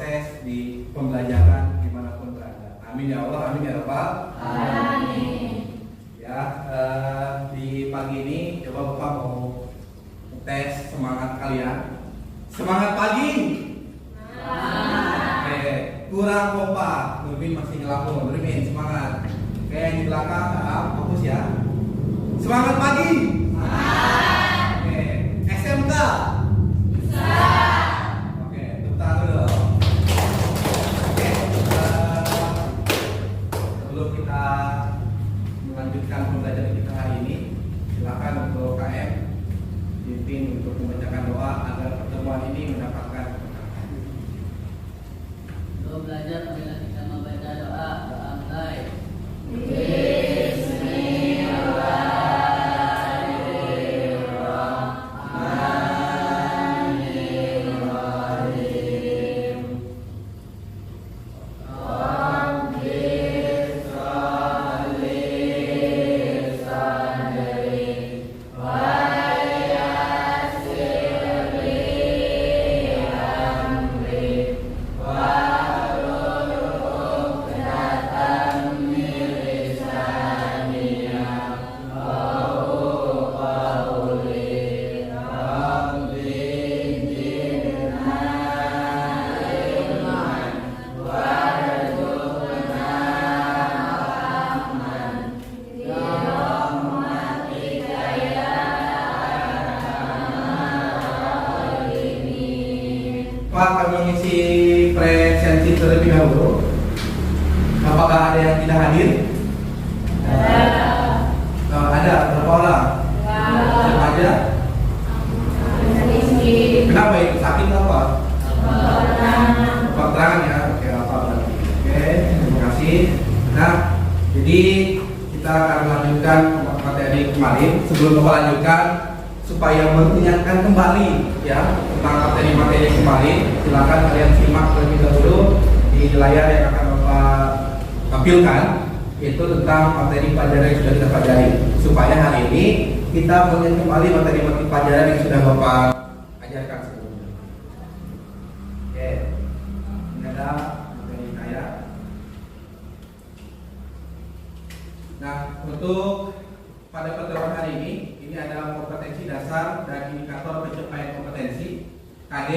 proses di pembelajaran dimanapun berada. Amin ya Allah, amin ya Rabbal. Amin. Ya, di pagi ini coba Bapak mau tes semangat kalian. Semangat pagi. Oke, kurang kompak. Nurmin masih ngelamun. Nurmin semangat. Oke, yang di belakang fokus ya. Semangat pagi. Oke, SMK. Oke, tepuk tangan dulu. Oke, sebelum kita melanjutkan pembelajaran kita hari ini, silakan untuk KM pimpin untuk membacakan doa agar pertemuan ini mendapatkan keberkahan. Untuk belajar marilah kita membaca doa mulai. Pak, kami mengisi presensi terlebih dahulu. Apakah ada yang tidak hadir? Ada. Berapa orang? Siapa aja? Kenapa itu? Sakit apa? Keterangan ya. Oke, apa berarti? Oke, terima kasih. Nah, jadi kita akan melanjutkan materi kemarin. Sebelum kita lanjutkan, supaya mengingatkan kembali ya tentang materi-materi kemarin, silakan kalian simak terlebih dahulu di layar yang akan Bapak tampilkan, yaitu tentang materi pelajaran yang sudah kita pelajari, supaya hari ini kita mengingat kembali materi-materi pelajaran yang sudah Bapak ajarkan sebelumnya. Oke, ini ada materi saya. Nah, untuk pada pertemuan hari ini ada kompetensi dasar dan indikator pencapaian kompetensi. KD,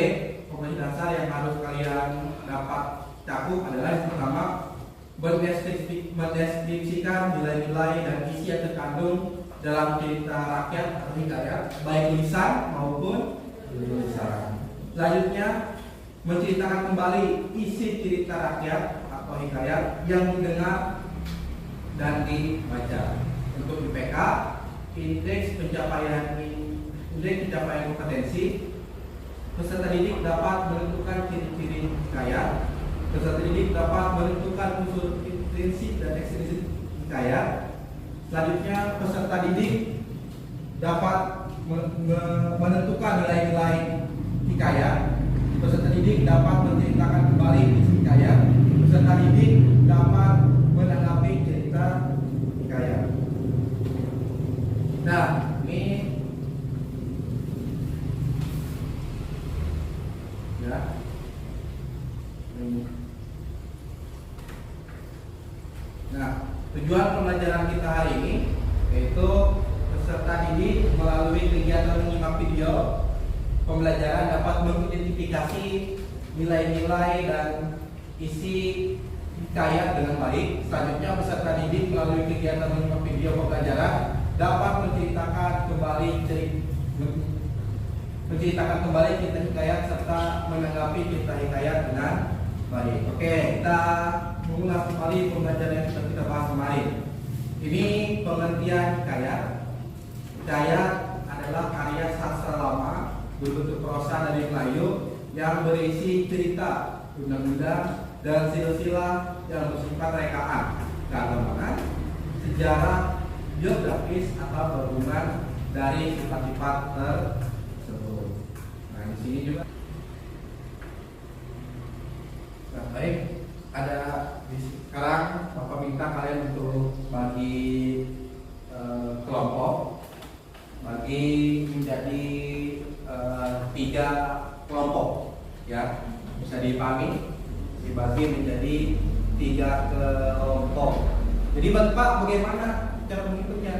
kompetensi dasar yang harus kalian dapat cakup adalah yang pertama, mendeskripsikan nilai-nilai dan isi yang terkandung dalam cerita rakyat atau hikayat, baik lisan maupun tulisan. Selanjutnya, menceritakan kembali isi cerita rakyat atau hikayat yang didengar dan dibaca. Untuk IPK, indeks pencapaian kompetensi, peserta didik dapat menentukan ciri-ciri hikayat. Peserta didik dapat menentukan unsur intrinsik dan ekstrinsik hikayat. Selanjutnya, peserta didik dapat menentukan nilai-nilai hikayat. Peserta didik dapat menceritakan kembali isi hikayat. Peserta didik dapat menanggapi cerita hikayat. Nah, ini ya. Nah, tujuan pembelajaran kita hari ini yaitu peserta didik melalui kegiatan menyimak video pembelajaran dapat mengidentifikasi nilai-nilai dan isi hikayat dengan baik. Selanjutnya, peserta didik melalui kegiatan menyimak video pembelajaran dapat menceritakan kembali cerita hikayat serta menanggapi cerita hikayat dengan baik. Oke, kita mengulas kembali pembelajaran yang sudah kita bahas kemarin. Ini pengertian hikayat. Hikayat adalah karya sastra lama berbentuk prosa dari Melayu yang berisi cerita, undang-undang, dan silsilah yang bersifat rekaan, keagamaan, sejarah, biografis atau berhubungan dari sifat-sifat tersebut. Nah, di sini juga. Nah, baik, ada sekarang Bapak minta kalian untuk bagi kelompok, bagi menjadi 3 kelompok, ya, bisa dipahami. dibagi menjadi 3 kelompok. Jadi Bapak bagaimana cara menghitungnya?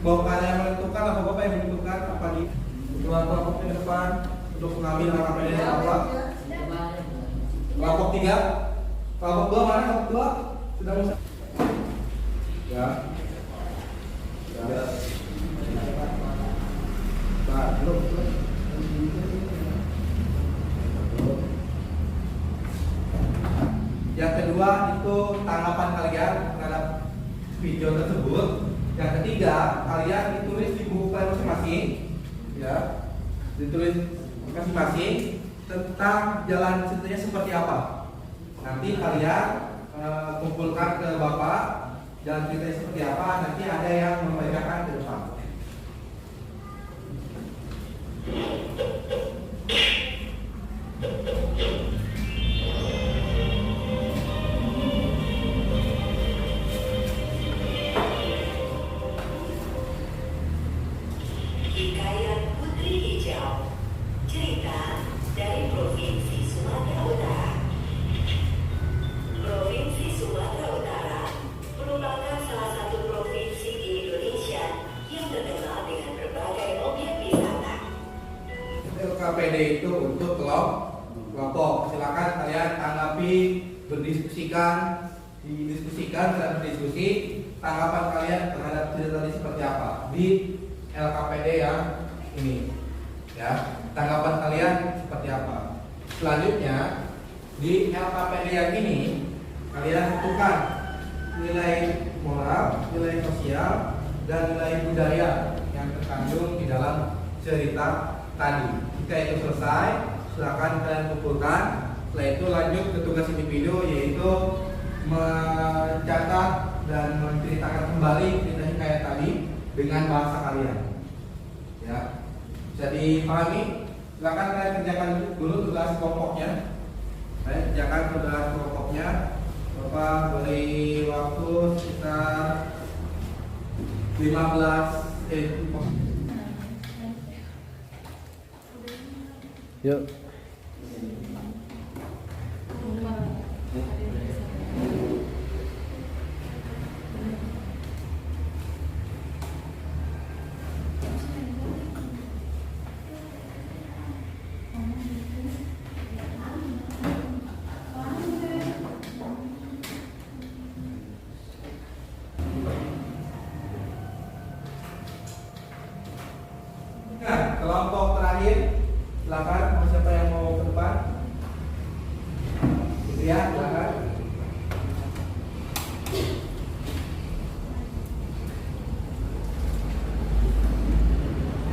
Bapak yang menentukan atau Bapak yang menentukan apa di dua kelompok ke depan untuk mengambil LKPD dan apa? Kelompok 3, kelompok 2 mana? Kelompok 2 sudah bisa? Ya. Ya. Nah, belum. Yang kedua itu tanggapan kalian terhadap video tersebut. Yang ketiga, kalian ditulis di buku kalian masing-masing, ya, ditulis masing-masing tentang jalan ceritanya seperti apa. Nanti kalian kumpulkan ke Bapak jalan ceritanya seperti apa. Nanti ada yang membacakan ke depan. Hikayat Putri Hijau. Cerita dari Provinsi Sumatera Utara. Provinsi Sumatera Utara merupakan salah satu provinsi di Indonesia yang terkenal dengan berbagai objek wisata. LKPD itu untuk kelompok. Silakan kalian tanggapi, didiskusikan dan berdiskusi tanggapan kalian terhadap cerita tadi seperti apa di LKPD yang ini, ya, tanggapan kalian seperti apa. Selanjutnya di LKPD yang ini kalian tentukan nilai moral, nilai sosial, dan nilai budaya yang terkandung di dalam cerita tadi. Jika itu selesai, silakan kalian kumpulkan. Setelah itu lanjut ke tugas individu, yaitu mencatat dan menceritakan kembali cerita hikayat tadi dengan bahasa kalian. Ya, bisa dipahami? Silakan kalian kerjakan dulu tugas kelompoknya. Kalian kerjakan tugas kelompoknya. Bapak beri waktu sekitar 15 Yuk. Nah, kelompok terakhir, silakan siapa yang mau ke depan? Ya, silakan.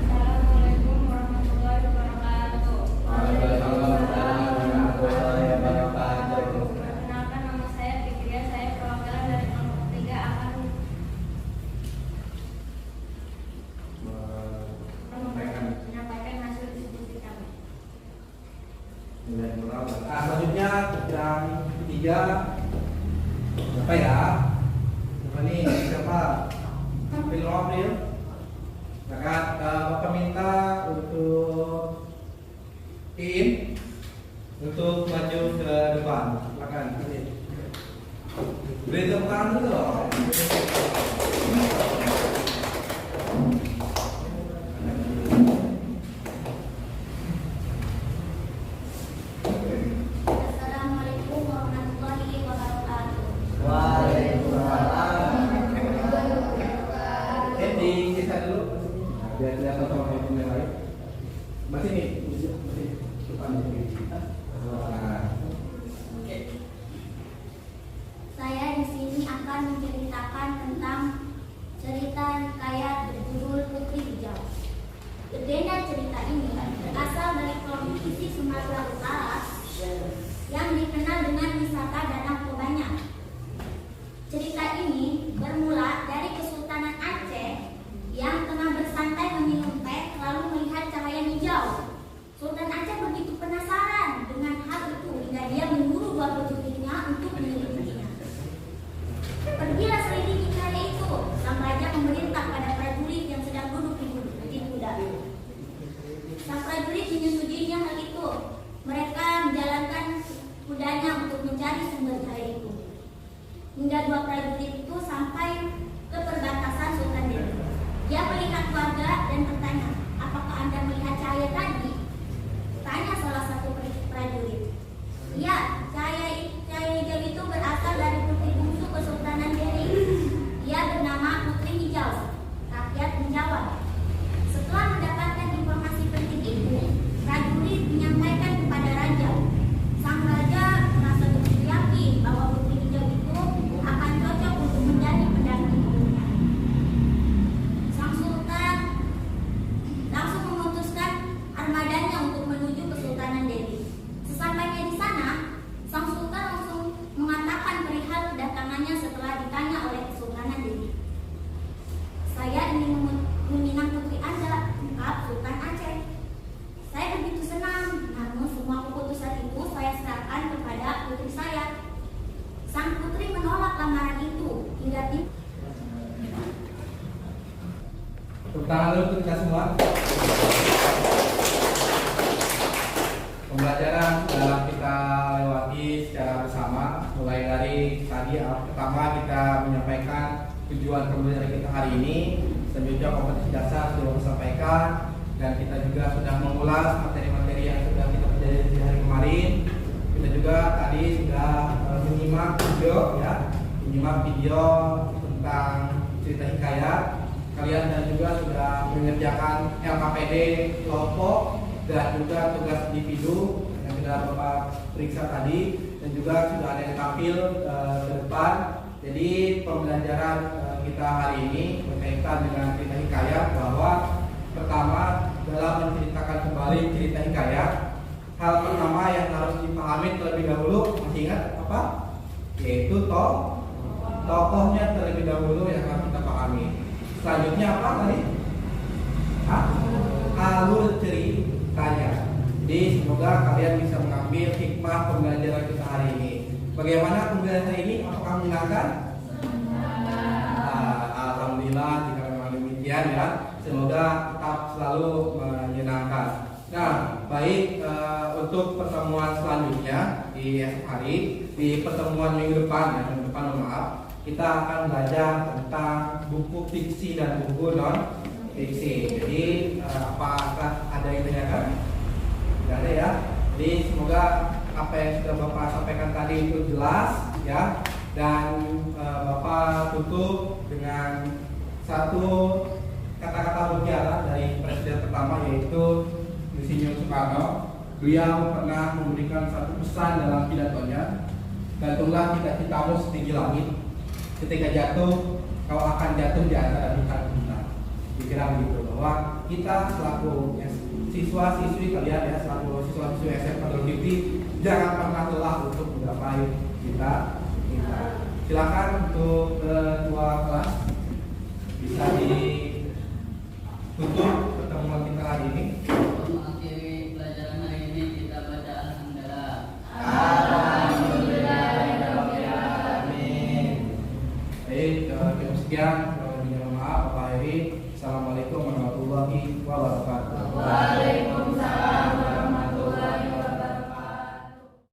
Assalamualaikum warahmatullahi wabarakatuh. Perkenalkan, nama saya Fikria. Saya perwakilan dari kelompok 3 akan menyampaikan hasil diskusi kami. Selanjutnya yang ketiga, apa ya? Apa nih? Siapa? April. Silakan, Bapak minta untuk Iin untuk maju ke depan. Silakan. Beri tepuk tangan dulu dong. Assalamualaikum warahmatullahi wabarakatuh. Di kisah dulu, biar kelihatan sama teman yang lain. Masih nih, masih depan ini. Nah, Saya di sini akan menceritakan tentang cerita hikayat berjudul Putri Hijau. Berbeda cerita ini berasal dari provinsi Sumatera Utara yang dikenal dengan wisata Danau Toba. Cerita ini bermula dari Kesultanan Aceh yang tengah bersantai meminum teh lalu melihat cahaya hijau. Sultan Aceh begitu penasaran dengan hal itu hingga dia menyuruh 2 prajuritnya untuk menyelidikinya. Pergilah selidiki cahaya itu. Sang raja memerintah pada prajurit yang sedang duduk di kuda. Sang prajurit menyetujuinya hal itu. Mereka menjalankan kuda untuk mencari sumber cahaya itu. Hingga dua prajurit itu sampai ke perbatasan Sultan Delhi. Dia melihat warga dan bertanya, apakah Anda melihat cahaya tadi? Tanya salah satu prajurit. Ya, cahaya hijau itu berasal dari putri bungsu Kesultanan Delhi. Dia bernama Putri Hijau. Rakyat menjawab. Setelah mendapatkan informasi penting itu, prajurit menyampaikan kepada raja. Sang raja merasa begitu yakin bahwa Putri Hijau itu akan cocok untuk menjadi pendamping hidupnya. Sang sultan langsung memutuskan armadanya untuk menuju Kesultanan Delhi. Sesampainya di sana, sang sultan langsung mengatakan perihal kedatangannya setelah ditanya oleh Kesultanan Delhi. Saya ingin meminang putri Anda, ungkap Sultan Aceh. Saya begitu senang, namun semua keputusan itu saya serahkan kepada putri saya. Sang putri menolak lamaran itu hingga Tepuk tangan dulu untuk kita semua. Pembelajaran sudah kita lewati secara bersama. Mulai dari tadi pertama kita menyampaikan tujuan pembelajaran kita hari ini. Selanjutnya kompetisi dasar sudah disampaikan, dan kita juga sudah mengulas materi-materi yang sudah kita pelajari di hari kemarin. Kita juga tadi sudah menyimak video tentang cerita hikayat. Kalian dan juga sudah mengerjakan LKPD kelompok dan juga tugas individu yang sudah Bapak periksa tadi, dan juga sudah ada yang tampil ke depan. Jadi pembelajaran kita hari ini berkaitan dengan cerita hikayat, bahwa pertama dalam menceritakan kembali cerita hikayat, hal pertama yang harus dipahami terlebih dahulu, masih ingat apa? Yaitu tokohnya terlebih dahulu yang harus kita pahami. Selanjutnya apa tadi? Alur ceritanya. Jadi semoga kalian bisa mengambil hikmah pembelajaran kita hari ini. Bagaimana pembelajaran hari ini? Apakah menyenangkan? Alhamdulillah, jika memang demikian ya. Semoga tetap selalu menyenangkan. Nah, baik, untuk pertemuan selanjutnya di esok hari, di pertemuan minggu depan, ya, minggu depan maaf, kita akan belajar tentang buku fiksi dan buku non fiksi. Jadi apakah ada yang ditanyakan? Tidak ada ya. Jadi semoga apa yang sudah Bapak sampaikan tadi itu jelas ya. Dan Bapak tutup dengan satu kata-kata mutiara dari presiden pertama, yaitu Insinyur Soekarno. Beliau pernah memberikan satu pesan dalam pidatonya, gantunglah cita-citamu setinggi langit, ketika jatuh kau akan jatuh di antara bintang-bintang. Dikira begitu, bahwa kita selaku siswa-siswi kalian ya, selaku siswa-siswi SMA TV, jangan pernah lelah untuk menggapai kita. Silakan untuk ketua kelas bisa ditutup pertemuan kita hari ini.